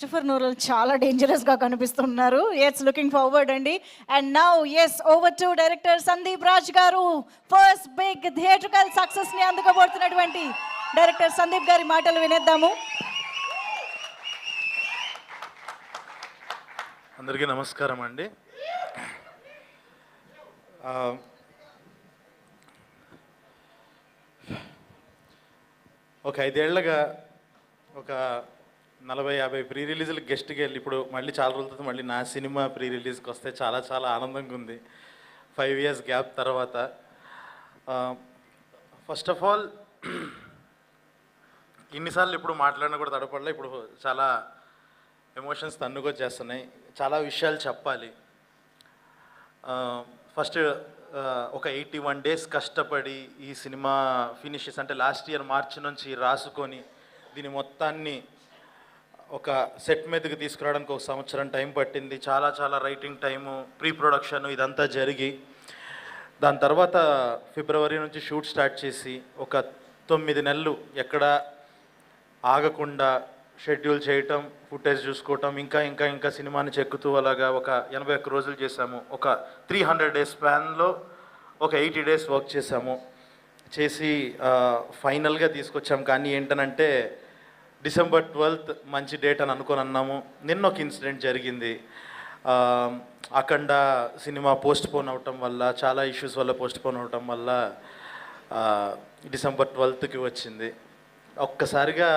Christopher Nolan చాలా డేంజరస్గా కనిపిస్తున్నారు. ఎట్స్ లుకింగ్ ఫార్వర్డ్ అండి. And now over to director Sandeep Raj గారు. ఫస్ట్ బిగ్ థియేట్రికల్ సక్సెస్ని అందుకోబోతున్నటువంటి డైరెక్టర్ సందీప్ గారి మాటలు వినేద్దాము. అందరికీ నమస్కారం అండి. ఒక 5 ఏళ్ళగా ఒక 40-50 ప్రీ రిలీజ్లకు గెస్ట్కి వెళ్ళి ఇప్పుడు మళ్ళీ చాలా రోజుల తర్వాత మళ్ళీ నా సినిమా ప్రీ రిలీజ్కి వస్తే చాలా చాలా ఆనందంగా ఉంది 5 years గ్యాప్ తర్వాత. ఫస్ట్ ఆఫ్ ఆల్ ఇన్నిసార్లు ఇప్పుడు మాట్లాడినా కూడా తడపడలే. ఇప్పుడు చాలా ఎమోషన్స్ తన్నుకొచ్చేస్తున్నాయి. చాలా విషయాలు చెప్పాలి. ఫస్ట్ ఒక 81 days కష్టపడి ఈ సినిమా ఫినిషెస్ అంటే లాస్ట్ ఇయర్ మార్చి నుంచి రాసుకొని దీని మొత్తాన్ని ఒక సెట్ మీదకి తీసుకురావడానికి 1 సంవత్సరం టైం పట్టింది. చాలా చాలా రైటింగ్ టైము, ప్రీ ప్రొడక్షన్ ఇదంతా జరిగి దాని తర్వాత ఫిబ్రవరి నుంచి షూట్ స్టార్ట్ చేసి ఒక 9 నెలలు ఎక్కడ ఆగకుండా షెడ్యూల్ చేయటం, ఫుటేజ్ చూసుకోవటం, ఇంకా సినిమాని చెక్కుతూ అలాగా ఒక 81 రోజులు చేసాము. ఒక 300 days స్పాన్లో ఒక 80 days వర్క్ చేసాము. చేసి ఫైనల్గా తీసుకొచ్చాము. కానీ ఏంటనంటే December 12th మంచి డేట్ అని అనుకొని అన్నాము. నిన్న ఒక ఇన్సిడెంట్ జరిగింది. అఖండ సినిమా పోస్ట్పోన్ అవటం వల్ల, చాలా ఇష్యూస్ వల్ల పోస్ట్పోన్ అవటం వల్ల December 12th వచ్చింది. ఒక్కసారిగా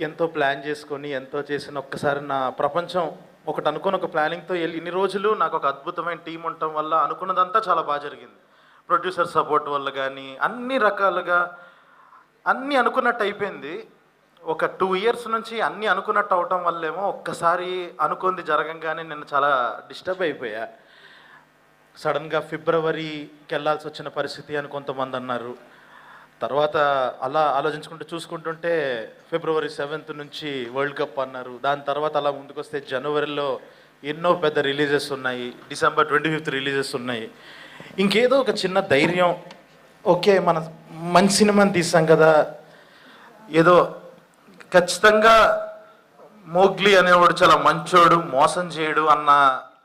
ఎంతో ప్లాన్ చేసుకొని ఎంతో చేసిన ఒక్కసారి నా ప్రపంచం ఒకటి అనుకుని ఒక ప్లానింగ్తో వెళ్ళి ఇన్ని రోజులు నాకు ఒక అద్భుతమైన టీం ఉండటం వల్ల అనుకున్నదంతా చాలా బాగా జరిగింది. ప్రొడ్యూసర్ సపోర్ట్ వల్ల కానీ అన్ని రకాలుగా అన్నీ అనుకున్నట్టు అయిపోయింది. ఒక 2 years నుంచి అన్నీ అనుకున్నట్టు అవటం వల్లేమో ఒక్కసారి అనుకుంది జరగంగానే నేను చాలా డిస్టర్బ్ అయిపోయా. సడన్గా ఫిబ్రవరికి వెళ్ళాల్సి వచ్చిన పరిస్థితి అని కొంతమంది అన్నారు. తర్వాత అలా చూసుకుంటుంటే February 7th నుంచి వరల్డ్ కప్ అన్నారు. దాని తర్వాత అలా ముందుకు వస్తే జనవరిలో ఎన్నో పెద్ద రిలీజెస్ ఉన్నాయి. December 25th రిలీజెస్ ఉన్నాయి. ఇంకేదో ఒక చిన్న ధైర్యం, ఓకే మన మంచి సినిమాని తీసాం కదా, ఏదో ఖచ్చితంగా మోగ్లీ అనేవాడు చాలా మంచోడు, మోసం చేయడు అన్న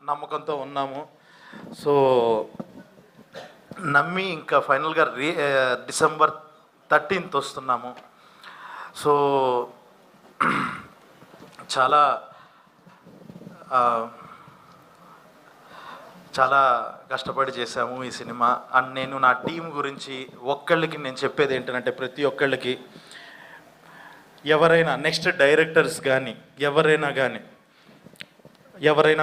నమ్మకంతో ఉన్నాము. సో నమ్మి ఇంకా ఫైనల్గా December 13th వస్తున్నాము. సో చాలా చాలా కష్టపడి చేశాము ఈ సినిమా. అండ్ నేను నా టీం గురించి ఒక్కళ్ళకి నేను చెప్పేది ఏంటంటే, ప్రతి ఒక్కళ్ళకి ఎవరైనా నెక్స్ట్ డైరెక్టర్స్ కానీ ఎవరైనా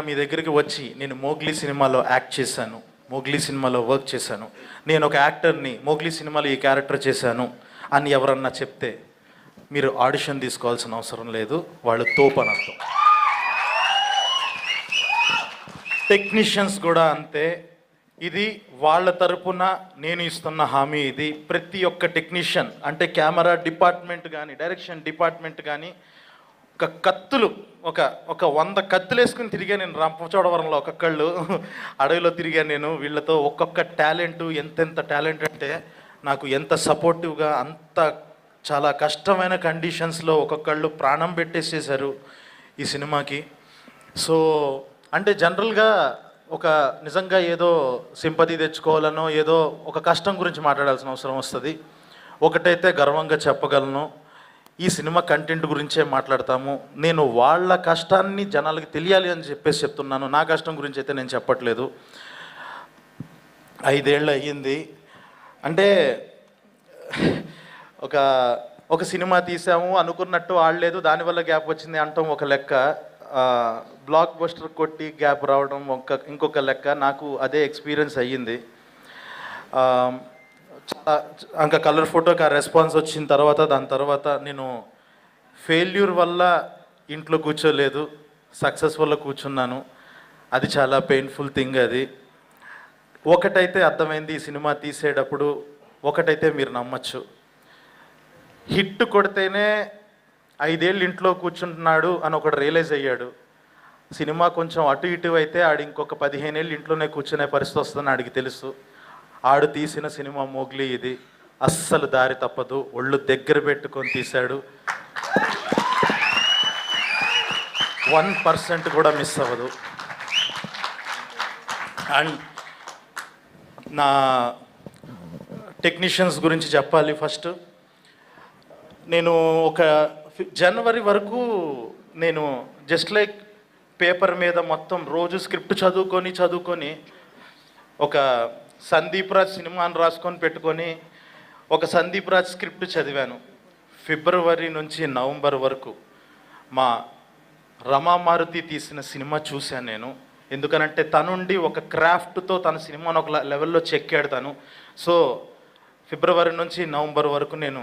మీ దగ్గరికి వచ్చి నేను మోగ్లీ సినిమాలో యాక్ట్ చేశాను, మోగ్లీ సినిమాలో వర్క్ చేశాను, నేను ఒక యాక్టర్ని మోగ్లీ సినిమాలో ఈ క్యారెక్టర్ చేశాను అని ఎవరన్నా చెప్తే మీరు ఆడిషన్ తీసుకోవాల్సిన అవసరం లేదు. వాళ్ళు తోపని అర్థం. టెక్నీషియన్స్ కూడా అంతే. ఇది వాళ్ళ తరపున నేను ఇస్తున్న హామీ. ఇది ప్రతి ఒక్క టెక్నీషియన్ అంటే కెమెరా డిపార్ట్మెంట్ కానీ డైరెక్షన్ డిపార్ట్మెంట్ కానీ ఒక కత్తులు ఒక 100 కత్తులు వేసుకుని తిరిగా నేను రంపచోడవరంలో ఒక్కొక్కళ్ళు అడవిలో తిరిగాను నేను. వీళ్ళతో ఒక్కొక్క టాలెంట్ ఎంతెంత టాలెంట్ అంటే నాకు ఎంత సపోర్టివ్గా, అంత చాలా కష్టమైన కండిషన్స్లో ఒక్కొక్కళ్ళు ప్రాణం పెట్టేసేసారు ఈ సినిమాకి. సో అంటే జనరల్గా ఒక నిజంగా ఏదో సింపతి తెచ్చుకోవాలనో ఏదో ఒక కష్టం గురించి మాట్లాడాల్సిన అవసరం వస్తుంది. ఒకటైతే గర్వంగా చెప్పగలను, ఈ సినిమా కంటెంట్ గురించే మాట్లాడతాము. నేను వాళ్ళ కష్టాన్ని జనాలకి తెలియాలి అని చెప్పేసి చెప్తున్నాను. నా కష్టం గురించి అయితే నేను చెప్పట్లేదు. 5 ఏళ్ళు అయ్యింది. అంటే ఒక సినిమా తీసాము అనుకున్నట్టు ఆడలేదు, దానివల్ల గ్యాప్ వచ్చింది అంటాం ఒక లెక్క. బ్లాక్ బస్టర్ కొట్టి గ్యాప్ రావడం ఇంకొక లెక్క. నాకు అదే ఎక్స్పీరియన్స్ అయ్యింది. ఇంకా కలర్ ఫోటోకి ఆ రెస్పాన్స్ వచ్చిన తర్వాత దాని తర్వాత నేను ఫెయిల్యూర్ వల్ల ఇంట్లో కూర్చోలేదు, సక్సెస్ వల్ల కూర్చున్నాను. అది చాలా పెయిన్ఫుల్ థింగ్. అది ఒకటైతే అర్థమైంది ఈ సినిమా తీసేటప్పుడు, ఒకటైతే మీరు నమ్మచ్చు, హిట్ కొడితేనే 5 ఏళ్ళు ఇంట్లో కూర్చుంటున్నాడు అని ఒకడు రియలైజ్ అయ్యాడు. సినిమా కొంచెం అటు ఇటు అయితే ఆడు ఇంకొక 15 ఏళ్ళు ఇంట్లోనే కూర్చునే పరిస్థితి వస్తుందని ఆడికి తెలుసు. ఆడు తీసిన సినిమా మోగ్లీ. ఇది అస్సలు దారి తప్పదు, ఒళ్ళు దగ్గర పెట్టుకొని తీశాడు. 1% కూడా మిస్ అవ్వదు. అండ్ నా టెక్నీషియన్స్ గురించి చెప్పాలి. ఫస్ట్ నేను ఒక జనవరి వరకు నేను జస్ట్ లైక్ పేపర్ మీద మొత్తం రోజు స్క్రిప్ట్ చదువుకొని ఒక సందీప్ రాజ్ సినిమాని రాసుకొని పెట్టుకొని ఒక సందీప్ రాజ్ స్క్రిప్ట్ చదివాను. ఫిబ్రవరి నుంచి నవంబర్ వరకు మా రమామారుతి తీసిన సినిమా చూశాను నేను. ఎందుకనంటే తనుండి ఒక క్రాఫ్ట్తో తన సినిమాను ఒక లెవెల్లో చెక్కాడు తను. సో ఫిబ్రవరి నుంచి నవంబర్ వరకు నేను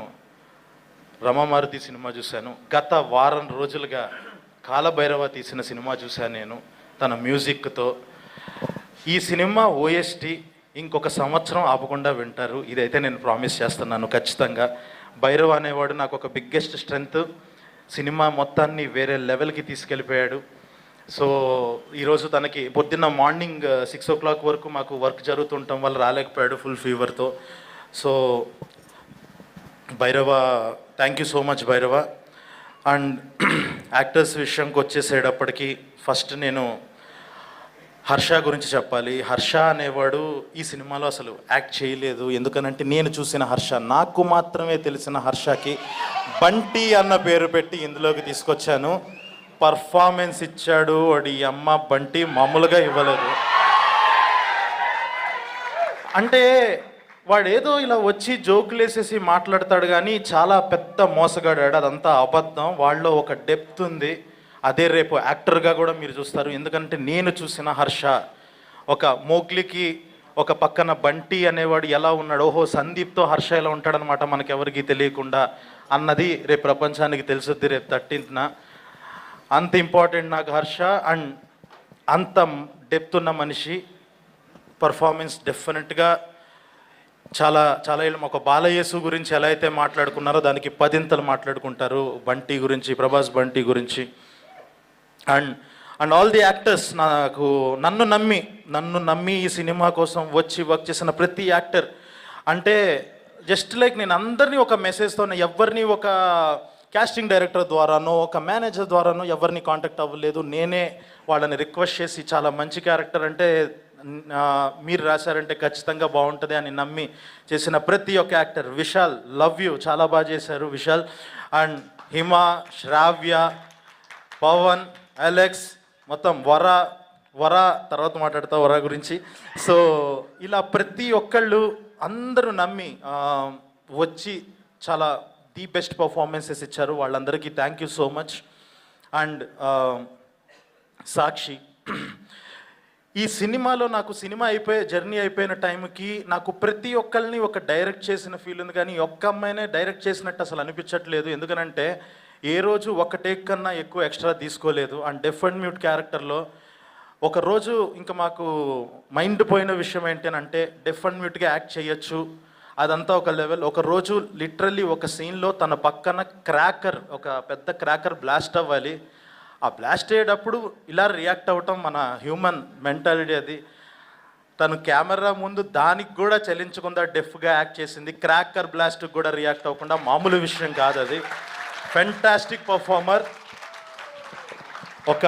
రమామారుతి సినిమా చూశాను. గత వారం రోజులుగా కాలభైరవ తీసిన సినిమా చూశాను నేను తన మ్యూజిక్తో. ఈ సినిమా ఓఎస్టీ ఇంకొక సంవత్సరం ఆపకుండా వింటారు, ఇదైతే నేను ప్రామిస్ చేస్తున్నాను ఖచ్చితంగా. భైరవ అనేవాడు నాకు ఒక బిగ్గెస్ట్ స్ట్రెంగ్త్. సినిమా మొత్తాన్ని వేరే లెవెల్కి తీసుకెళ్ళిపోయాడు. సో ఈరోజు తనకి పొద్దున్న మార్నింగ్ 6 o'clock వరకు మాకు వర్క్ జరుగుతుండటం వల్ల రాలేకపోయాడు ఫుల్ ఫీవర్తో. So Bhairava, thank you so much Bhairava. And actors విషయంకి వచ్చేసేటప్పటికి ఫస్ట్ నేను హర్ష గురించి చెప్పాలి. హర్ష అనేవాడు ఈ సినిమాలో అసలు యాక్ట్ చేయలేదు. ఎందుకనంటే నేను చూసిన హర్ష, నాకు మాత్రమే తెలిసిన హర్షకి బంటి అన్న పేరు పెట్టి ఇందులోకి తీసుకొచ్చాను. పర్ఫార్మెన్స్ ఇచ్చాడు వాడి అమ్మ. బంటి మామూలుగా ఇవ్వలేదు. అంటే వాడేదో ఇలా వచ్చి జోకులు వేసేసి మాట్లాడతాడు కానీ చాలా పెద్ద మోసగాడాడు. అదంతా అబద్ధం. వాళ్ళలో ఒక డెప్త్ ఉంది. అదే రేపు యాక్టర్గా కూడా మీరు చూస్తారు. ఎందుకంటే నేను చూసిన హర్ష ఒక మోగ్లీకి ఒక పక్కన బంటి అనేవాడు ఎలా ఉన్నాడు, ఓహో సందీప్తో హర్ష ఎలా ఉంటాడనమాట మనకెవరికి తెలియకుండా అన్నది రేపు ప్రపంచానికి తెలుసుద్ది రేపు 13th. అంత ఇంపార్టెంట్ నాకు హర్ష. అండ్ అంత డెప్త్ ఉన్న మనిషి. పర్ఫార్మెన్స్ డెఫినెట్గా చాలా చాలా ఒక బాలయేసు గురించి ఎలా అయితే మాట్లాడుకున్నారో దానికి 10 మాట్లాడుకుంటారు బంటి గురించి, ప్రభాస్ బంటి గురించి. అండ్ ఆల్ ది యాక్టర్స్, నన్ను నమ్మి ఈ సినిమా కోసం వచ్చి వర్క్ చేసిన ప్రతి యాక్టర్. అంటే జస్ట్ లైక్ నేను అందరినీ ఒక మెసేజ్తో, ఎవరిని ఒక కాస్టింగ్ డైరెక్టర్ ద్వారానో ఒక మేనేజర్ ద్వారానో ఎవరిని కాంటాక్ట్ అవ్వలేదు. నేనే వాళ్ళని రిక్వెస్ట్ చేసి చాలా మంచి క్యారెక్టర్ అంటే మీరు రాశారంటే ఖచ్చితంగా బాగుంటుంది అని నమ్మి చేసిన ప్రతి ఒక్క యాక్టర్. విశాల్, లవ్ యూ, చాలా బాగా చేశారు విశాల్. అండ్ హిమ, శ్రావ్య, పవన్, అలెక్స్, మొత్తం వర తర్వాత మాట్లాడతా వర గురించి. సో ఇలా ప్రతి ఒక్కళ్ళు అందరూ నమ్మి వచ్చి చాలా ది బెస్ట్ పర్ఫార్మెన్సెస్ ఇచ్చారు. వాళ్ళందరికీ thank you so much. And Sakshi, ఈ సినిమాలో నాకు సినిమా జర్నీ అయిపోయిన టైంకి నాకు ప్రతి ఒక్కరిని ఒక డైరెక్ట్ చేసిన ఫీల్ ఉంది, కానీ ఒక్క అమ్మాయినే డైరెక్ట్ చేసినట్టు అసలు అనిపించట్లేదు. ఎందుకనంటే ఏ రోజు ఒక టేక్ కన్నా ఎక్కువ ఎక్స్ట్రా తీసుకోలేదు. అండ్ డెఫ్ అండ్ మ్యూట్ క్యారెక్టర్లో ఒకరోజు ఇంకా మాకు మైండ్ పోయిన విషయం ఏంటంటే డెఫ్ అండ్ మ్యూట్గా యాక్ట్ చేయొచ్చు, అదంతా ఒక లెవెల్. ఒకరోజు లిటరల్లీ ఒక సీన్లో తన పక్కన ఒక పెద్ద క్రాకర్ బ్లాస్ట్ అవ్వాలి. ఆ బ్లాస్ట్ అయ్యేటప్పుడు ఇలా రియాక్ట్ అవ్వటం మన హ్యూమన్ మెంటాలిటీ అది. తను కెమెరా ముందు దానికి కూడా చలించకుండా డెఫ్గా యాక్ట్ చేసింది. క్రాకర్ బ్లాస్ట్కి కూడా రియాక్ట్ అవ్వకుండా మామూలు విషయం కాదు అది. Fantastic performer. ఒక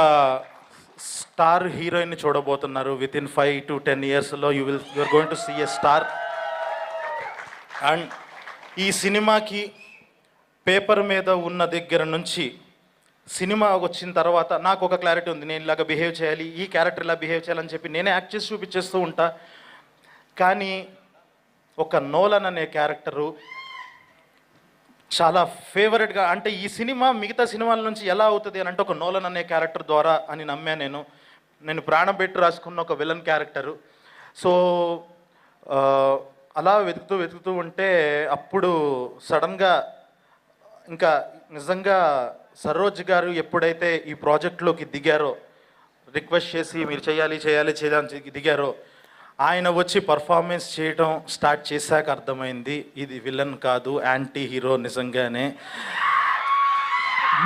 స్టార్ హీరోయిన్ని చూడబోతున్నారు. వితిన్ 5 to 10 yearsలో you are going to see a star. And ఈ సినిమాకి పేపర్ మీద ఉన్న దగ్గర నుంచి సినిమా వచ్చిన తర్వాత నాకు ఒక క్లారిటీ ఉంది. నేను ఇలాగ బిహేవ్ చేయాలి, ఈ క్యారెక్టర్ ఇలా బిహేవ్ చేయాలని చెప్పి నేనే యాక్ట్ చేసి చూపించేస్తూ ఉంటా. కానీ ఒక నోలన్ అనే క్యారెక్టరు చాలా ఫేవరెట్గా, అంటే ఈ సినిమా మిగతా సినిమాల నుంచి ఎలా అవుతుంది అని అంటే ఒక నోలన్ అనే క్యారెక్టర్ ద్వారా అని నమ్మా. నేను ప్రాణం పెట్టి రాసుకున్న ఒక విలన్ క్యారెక్టరు. సో అలా వెతుకుతూ ఉంటే అప్పుడు సడన్గా ఇంకా నిజంగా సరోజ్ గారు ఎప్పుడైతే ఈ ప్రాజెక్ట్లోకి దిగారో, రిక్వెస్ట్ చేసి మీరు చేయాలి దిగారో, ఆయన వచ్చి పర్ఫార్మెన్స్ చేయడం స్టార్ట్ చేశాక అర్థమైంది ఇది విలన్ కాదు, యాంటీ హీరో. నిజంగానే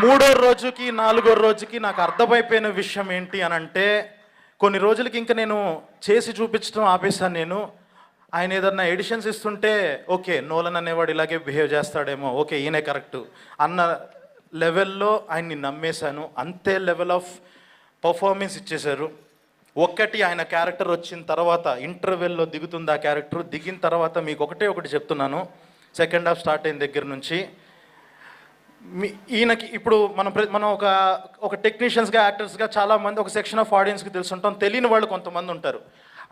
3వ రోజుకి 4వ రోజుకి నాకు అర్థమైపోయిన విషయం ఏంటి అని అంటే, కొన్ని రోజులకి ఇంకా నేను చేసి చూపించడం ఆపేశాను. ఆయన ఏదన్నా ఎడిషన్స్ ఇస్తుంటే ఓకే నోలన్ అనేవాడు ఇలాగే బిహేవ్ చేస్తాడేమో, ఓకే ఈయనే కరెక్ట్ అన్న లెవెల్లో ఆయన్ని నమ్మేశాను. అంతే లెవెల్ ఆఫ్ పర్ఫార్మెన్స్ ఇచ్చేశారు. ఒక్కటి ఆయన క్యారెక్టర్ వచ్చిన తర్వాత ఇంటర్వెల్లో దిగుతుంది ఆ క్యారెక్టర్. దిగిన తర్వాత మీకు ఒకటి చెప్తున్నాను, సెకండ్ హాఫ్ స్టార్ట్ అయిన దగ్గర నుంచి ఈయనకి ఇప్పుడు మనం ఒక టెక్నీషియన్స్గా, యాక్టర్స్గా చాలామంది ఒక సెక్షన్ ఆఫ్ ఆడియన్స్కి తెలుసుంటాం. తెలియని వాళ్ళు కొంతమంది ఉంటారు.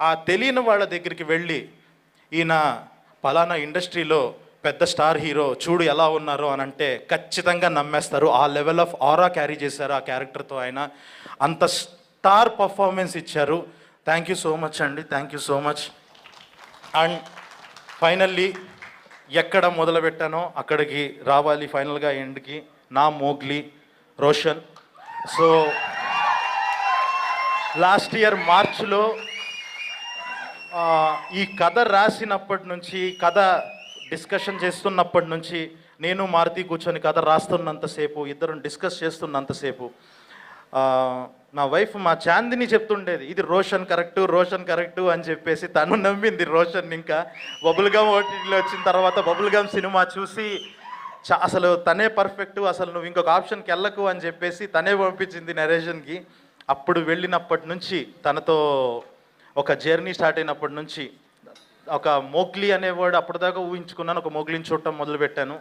ఆ తెలియని వాళ్ళ దగ్గరికి వెళ్ళి ఈయన పలానా ఇండస్ట్రీలో పెద్ద స్టార్ హీరో, చూడు ఎలా ఉన్నారో అని అంటే ఖచ్చితంగా నమ్మేస్తారు. ఆ లెవెల్ ఆఫ్ ఆరా క్యారీ చేశారు ఆ క్యారెక్టర్తో. ఆయన అంత స్టార్ పర్ఫార్మెన్స్ ఇచ్చారు. థ్యాంక్ యూ సో మచ్ అండి, thank you so much. And finally ఎక్కడ మొదలుపెట్టానో అక్కడికి రావాలి ఫైనల్గా ఎండ్కి. నా Mowgli Roshan. So last year మార్చ్లో ఈ కథ రాసినప్పటి నుంచి, కథ డిస్కషన్ చేస్తున్నప్పటి నుంచి, నేను మారుతి కూర్చొని కథ రాస్తున్నంతసేపు, ఇద్దరం డిస్కస్ చేస్తున్నంతసేపు నా వైఫ్ మా చాందిని చెప్తుండేది, ఇది రోషన్ కరెక్టు అని చెప్పేసి. తను నమ్మింది రోషన్. ఇంకా బబుల్గమ్ ఓటీటీలో వచ్చిన తర్వాత బబుల్గమ్ సినిమా చూసి అసలు తనే పర్ఫెక్టు, అసలు నువ్వు ఇంకొక ఆప్షన్కి వెళ్ళకు అని చెప్పేసి తనే పంపించింది నరేషన్కి. అప్పుడు వెళ్ళినప్పటి నుంచి, తనతో ఒక జర్నీ స్టార్ట్ అయినప్పటి నుంచి, ఒక మోగ్లీ అనే వర్డ్ అప్పటిదాకా ఊహించుకున్నాను, ఒక మోగ్లీని చూడటం మొదలుపెట్టాను.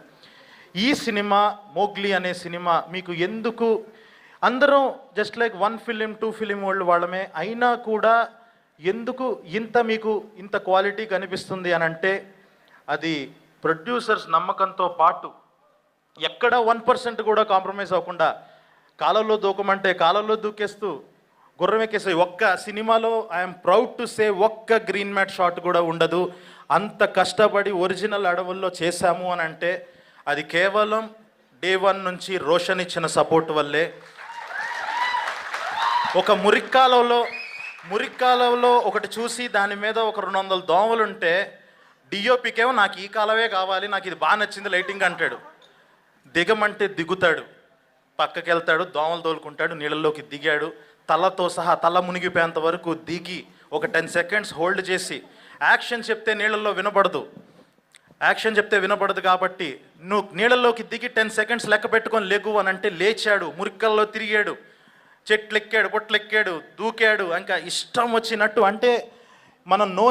ఈ సినిమా మోగ్లీ అనే సినిమా మీకు ఎందుకు, అందరం జస్ట్ లైక్ 1 ఫిలిం 2 ఫిలిం వాళ్ళమే అయినా కూడా ఎందుకు మీకు ఇంత క్వాలిటీ కనిపిస్తుంది అని అంటే, అది ప్రొడ్యూసర్స్ నమ్మకంతో పాటు ఎక్కడ 1% కూడా కాంప్రమైజ్ అవ్వకుండా, కాలంలో దూకమంటే కాలంలో దూకేస్తూ గుర్రం ఎక్కేసాయి. ఒక్క సినిమాలో ఐఎమ్ ప్రౌడ్ టు సే ఒక్క గ్రీన్ మ్యాట్ షాట్ కూడా ఉండదు. అంత కష్టపడి ఒరిజినల్ అడవుల్లో చేశాము అని అంటే అది కేవలం డే 1 నుంచి రోషన్ ఇచ్చిన సపోర్ట్ వల్లే. ఒక మురిక్కాలలో ఒకటి చూసి దాని మీద ఒక 200 దోమలు ఉంటే డిఓపికేమో నాకు ఈ కాలవే కావాలి, నాకు ఇది బాగా నచ్చింది లైటింగ్ అంటాడు. దిగమంటే దిగుతాడు, పక్కకి వెళ్తాడు, దోమలు తోలుకుంటాడు, నీళ్ళల్లోకి దిగాడు, తలతో సహా తల మునిగిపోయేంత వరకు దిగి ఒక 10 సెకండ్స్ హోల్డ్ చేసి, యాక్షన్ చెప్తే నీళ్ళల్లో వినపడదు, యాక్షన్ చెప్తే వినపడదు కాబట్టి నువ్వు నీళ్ళల్లోకి దిగి 10 సెకండ్స్ లెక్క పెట్టుకొని లెగు అని అంటే లేచాడు, మురికల్లో తిరిగాడు, చెట్లెక్కాడు, పొట్లెక్కాడు, దూకాడు, ఇంకా ఇష్టం వచ్చినట్టు. అంటే మనం నో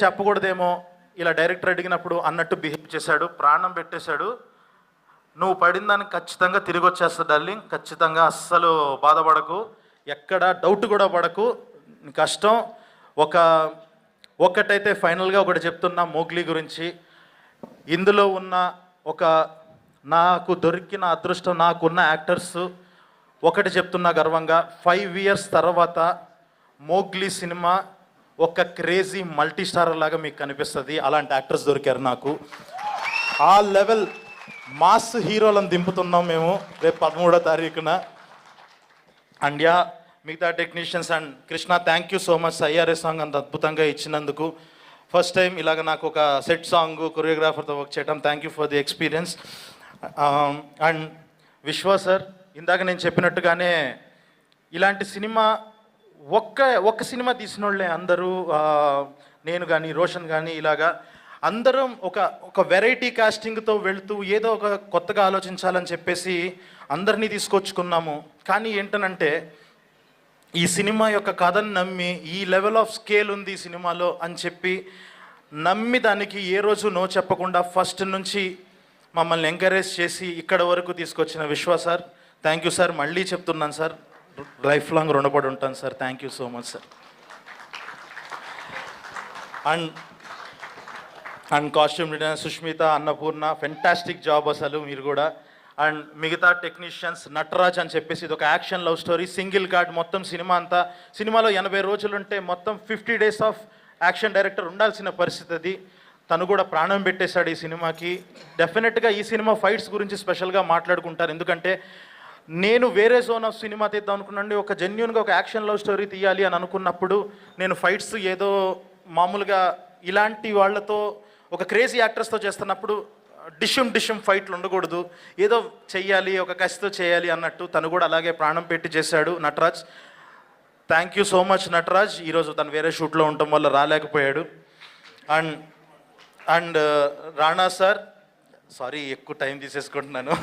చెప్పకూడదేమో ఇలా డైరెక్టర్ అడిగినప్పుడు అన్నట్టు బిహేవ్ చేశాడు. ప్రాణం పెట్టేశాడు. నువ్వు పడిన దానికి ఖచ్చితంగా తిరిగి వచ్చేస్తా డార్లింగ్, ఖచ్చితంగా అస్సలు బాధపడకు, ఎక్కడ డౌట్ కూడా పడకు, కష్టం. ఒకటైతే ఫైనల్గా ఒకటి చెప్తున్నా మోగ్లీ గురించి. ఇందులో ఉన్న నాకు దొరికిన అదృష్టం, నాకున్న యాక్టర్స్ ఒకటి చెప్తున్నా గర్వంగా, 5 ఇయర్స్ తర్వాత మోగ్లీ సినిమా ఒక క్రేజీ మల్టీ స్టారర్ లాగా మీకు కనిపిస్తుంది. అలాంటి యాక్టర్స్ దొరికారు నాకు. ఆ లెవెల్ మాస్ హీరోలను దింపుతున్నాం మేము రేపు 13వ తారీఖున. అండ్ మిగతా technicians and Krishna, thank you so much. IRS song అంత అద్భుతంగా ఇచ్చినందుకు. ఫస్ట్ టైం ఇలాగ నాకు ఒక సెట్ సాంగ్ కొరియోగ్రాఫర్తో వర్క్ చేయడం, thank you for the experience. And విశ్వ సార్, ఇందాక నేను చెప్పినట్టుగానే ఇలాంటి సినిమా ఒక్క సినిమా తీసిన వాళ్ళే అందరూ, నేను కానీ రోషన్ కానీ ఇలాగా అందరం ఒక వెరైటీ కాస్టింగ్తో వెళ్తూ ఏదో ఒక కొత్తగా ఆలోచించాలని చెప్పేసి అందరినీ తీసుకొచ్చుకున్నాము. కానీ ఏంటనంటే ఈ సినిమా యొక్క కథను నమ్మి, ఈ లెవెల్ ఆఫ్ స్కేల్ ఉంది ఈ సినిమాలో అని చెప్పి నమ్మి దానికి ఏ రోజు నో చెప్పకుండా ఫస్ట్ నుంచి మమ్మల్ని ఎంకరేజ్ చేసి ఇక్కడ వరకు తీసుకొచ్చిన విశ్వ సార్, థ్యాంక్ యూ సార్. మళ్ళీ చెప్తున్నాను సార్, లైఫ్ లాంగ్ రుణపడి ఉంటాను sir. Thank you so much sir. And costume designer Sushmita, Annapurna, fantastic job అసలు మీరు కూడా. అండ్ మిగతా టెక్నీషియన్స్, నటరాజ్ అని చెప్పేసి ఇది ఒక action love story, single card మొత్తం సినిమా అంతా. సినిమాలో 80 రోజులు ఉంటే మొత్తం 50 డేస్ ఆఫ్ యాక్షన్ డైరెక్టర్ ఉండాల్సిన పరిస్థితి అది. తను కూడా ప్రాణం పెట్టేశాడు ఈ సినిమాకి. డెఫినెట్గా ఈ సినిమా ఫైట్స్ గురించి స్పెషల్గా మాట్లాడుకుంటారు, ఎందుకంటే నేను వేరే జోన్ ఆఫ్ సినిమా తీద్దాం అనుకున్నాండి. ఒక జెన్యున్గా ఒక యాక్షన్ లవ్ స్టోరీ తీయాలి అని అనుకున్నప్పుడు నేను ఫైట్స్ ఏదో మామూలుగా ఇలాంటి వాళ్ళతో ఒక క్రేజీ యాక్టర్స్తో చేస్తున్నప్పుడు డిషమ్ ఫైట్లు ఉండకూడదు, ఏదో చెయ్యాలి, ఒక కసితో చేయాలి అన్నట్టు తను కూడా అలాగే ప్రాణం పెట్టి చేశాడు Nataraj. Thank you so much Nataraj. ఈరోజు తను వేరే షూట్లో ఉండటం వల్ల రాలేకపోయాడు. అండ్ రాణా సార్, సారీ ఎక్కువ టైం తీసేసుకుంటున్నాను.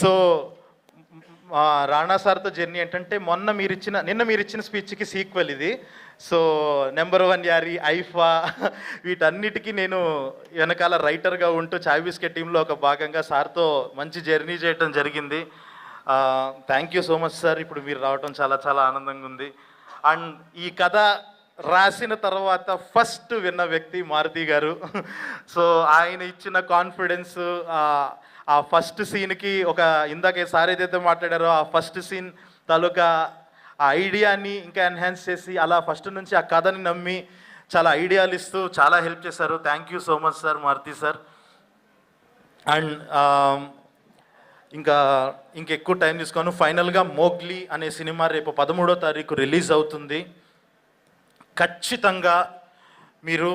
సో రాణా సార్తో జర్నీ ఏంటంటే నిన్న మీరు ఇచ్చిన స్పీచ్కి సీక్వెల్ ఇది. సో నెంబర్ 1 యారీ, ఐఫా వీటన్నిటికీ నేను వెనకాల రైటర్గా ఉంటూ చాయ్ బిస్కెట్ టీంలో ఒక భాగంగా సార్తో మంచి జర్నీ చేయటం జరిగింది. Thank you so much sir. ఇప్పుడు మీరు రావటం చాలా చాలా ఆనందంగా ఉంది. అండ్ ఈ కథ రాసిన తర్వాత ఫస్ట్ విన్న వ్యక్తి మారుతి గారు. సో ఆయన ఇచ్చిన కాన్ఫిడెన్స్, ఆ ఫస్ట్ సీన్కి ఇందాక సార్ ఏదైతే మాట్లాడారో ఆ ఫస్ట్ సీన్ తాలూకా ఆ ఐడియాని ఇంకా ఎన్హాన్స్ చేసి అలా ఫస్ట్ నుంచి ఆ కథని నమ్మి చాలా ఐడియాలు ఇస్తూ చాలా హెల్ప్ చేశారు. Thank you so much sir, Maruti sir. And ఇంకెక్కువ టైం తీసుకోను. ఫైనల్గా మోగ్లీ అనే సినిమా రేపు 13వ తారీఖు రిలీజ్ అవుతుంది. ఖచ్చితంగా మీరు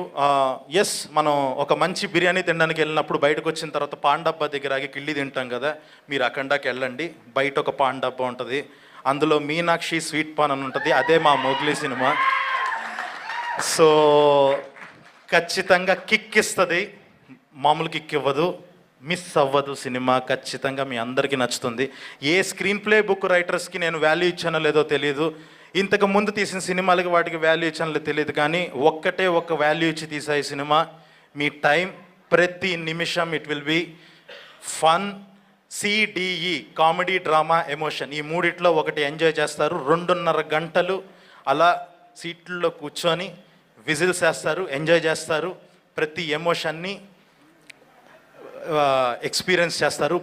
మనం ఒక మంచి బిర్యానీ తినడానికి వెళ్ళినప్పుడు బయటకు వచ్చిన తర్వాత పాన్ డబ్బా దగ్గర ఆగి కిళ్ళి తింటాం కదా, మీరు అఖండాకి వెళ్ళండి. బయట ఒక పాన్ డబ్బా ఉంటుంది, అందులో మీనాక్షి స్వీట్ పాన్ అని ఉంటుంది. అదే మా మోగ్లీ సినిమా. సో ఖచ్చితంగా కిక్ ఇస్తుంది, మామూలు కిక్ ఇవ్వదు, మిస్ అవ్వదు సినిమా. ఖచ్చితంగా మీ అందరికీ నచ్చుతుంది. ఏ స్క్రీన్ ప్లే బుక్ రైటర్స్కి నేను వాల్యూ ఇచ్చానో లేదో తెలియదు, ఇంతకు ముందు తీసిన సినిమాలకి వాటికి వాల్యూ ఇచ్చానో తెలియదు, కానీ ఒక్క వాల్యూ ఇచ్చి తీసా ఈ సినిమా. మీ టైం ప్రతి నిమిషం it will be fun, CDE, comedy, drama, emotion, ఈ మూడిట్లో ఒకటి ఎంజాయ్ చేస్తారు. 2.5 గంటలు అలా సీట్లలో కూర్చొని విజిల్స్ వేస్తారు, ఎంజాయ్ చేస్తారు, ప్రతి ఎమోషన్ని ఎక్స్పీరియన్స్ చేస్తారు.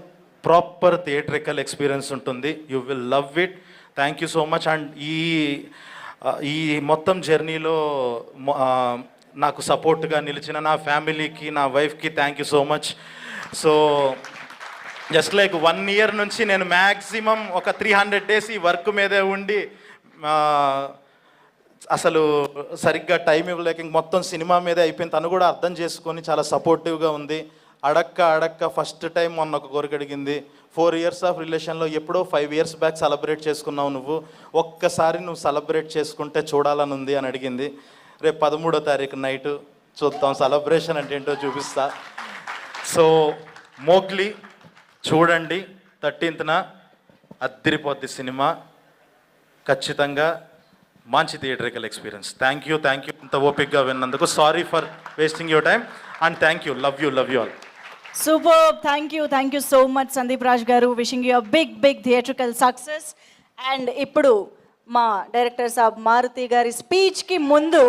ప్రాపర్ థియేట్రికల్ ఎక్స్పీరియన్స్ ఉంటుంది. You will love it. Thank you so much. And ఈ మొత్తం జర్నీలో నాకు సపోర్ట్గా నిలిచిన నా ఫ్యామిలీకి, నా వైఫ్కి thank you so much. So just like 1 year నుంచి నేను మ్యాక్సిమం ఒక 300 డేస్ ఈ వర్క్ మీదే ఉండి అసలు సరిగ్గా టైం ఇవ్వలేక మొత్తం సినిమా మీదే అయిపోయింది. తను కూడా అర్థం చేసుకొని చాలా సపోర్టివ్గా ఉంది. అడక్క ఫస్ట్ టైం మొన్న ఒక కోరిక అడిగింది. 4 ఇయర్స్ ఆఫ్ రిలేషన్లో ఎప్పుడో 5 ఇయర్స్ బ్యాక్ సెలబ్రేట్ చేసుకున్నావు నువ్వు, ఒక్కసారి నువ్వు సెలబ్రేట్ చేసుకుంటే చూడాలని ఉంది అని అడిగింది. రేపు 13వ తారీఖు నైటు చూద్దాం, సెలబ్రేషన్ అంటే ఏంటో చూపిస్తా. సో మోగ్లీ చూడండి, 13న అద్దిరిపోద్ది సినిమా. ఖచ్చితంగా మంచి థియేటరికల్ ఎక్స్పీరియన్స్. థ్యాంక్ యూ ఇంత ఓపిక్గా విన్నందుకు. Sorry for wasting your time and thank you. Love you all. Super. Thank you so much Sandeep Raj garu. Wishing you big theatrical success. And ఇప్పుడు మా డైరెక్టర్ సాబ్ మారుతి గారి స్పీచ్కి ముందు